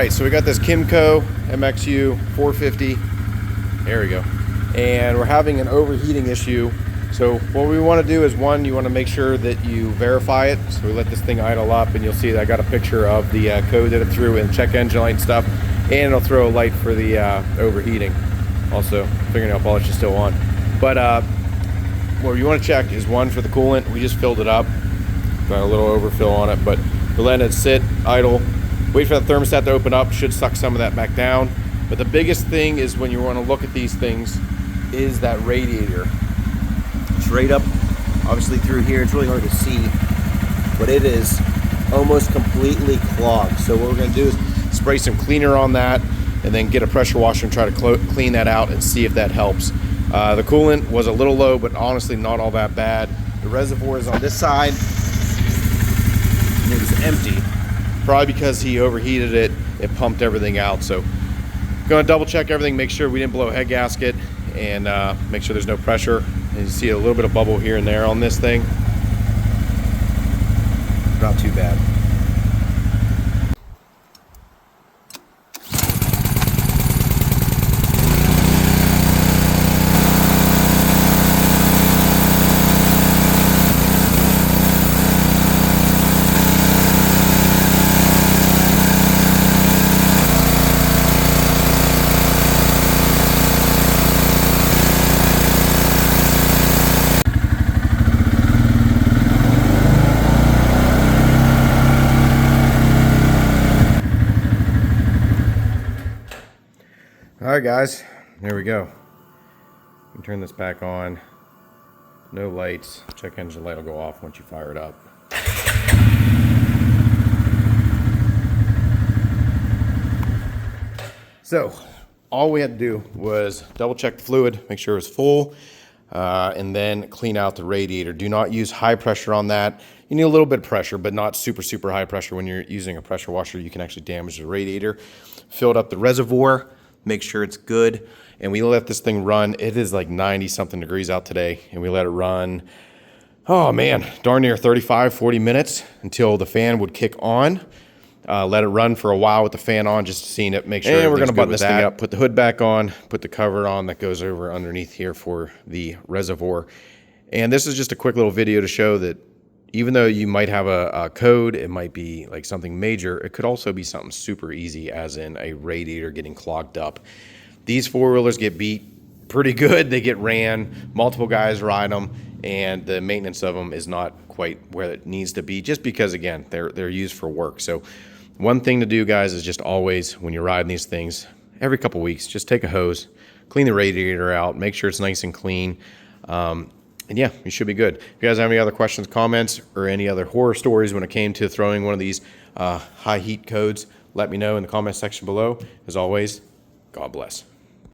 right, so we got this Kymco MXU 450. There we go. And we're having an overheating issue. So what we want to do is, one, you want to make sure that you verify it. So we let this thing idle up, and you'll see that I got a picture of the code that it threw and check engine light and stuff. And it'll throw a light for the overheating. Also, fingernail polish is still on. But what you want to check is, one, for the coolant. We just filled it up. Got a little overfill on it, but we're letting it sit, idle. Wait for the thermostat to open up. Should suck some of that back down. But the biggest thing is, when you want to look at these things, is that radiator. It's right up, obviously through here. It's really hard to see, but it is almost completely clogged. So what we're going to do is spray some cleaner on that, and then get a pressure washer and try to clean that out and see if that helps. The coolant was a little low, but honestly not all that bad. The reservoir is on this side. It was empty. Probably because he overheated it, it pumped everything out. So I'm gonna double check everything, make sure we didn't blow a head gasket, and make sure there's no pressure. And you see a little bit of bubble here and there on this thing. Not too bad. All right, guys, there we go. You can turn this back on. No lights. Check engine light will go off once you fire it up. So all we had to do was double check the fluid, make sure it was full, and then clean out the radiator. Do not use high pressure on that. You need a little bit of pressure, but not super high pressure. When you're using a pressure washer, you can actually damage the radiator. Filled up the reservoir. Make sure it's good, and we let this thing run. It is like 90 something degrees out today, and we let it run, oh man, darn near 35, 40 minutes until the fan would kick on. Let it run for a while with the fan on, just seeing it, make sure. And we're gonna button this thing up, put the hood back on, put the cover on that goes over underneath here for the reservoir. And this is just a quick little video to show that even though you might have a code, it might be like something major, it could also be something super easy, as in a radiator getting clogged up. These four-wheelers get beat pretty good. They get ran, multiple guys ride them, and the maintenance of them is not quite where it needs to be, just because, again, they're used for work. So one thing to do, guys, is just always, when you're riding these things, every couple weeks, just take a hose, clean the radiator out, make sure it's nice and clean. And yeah, you should be good. If you guys have any other questions, comments, or any other horror stories when it came to throwing one of these high heat codes, let me know in the comment section below. As always, God bless.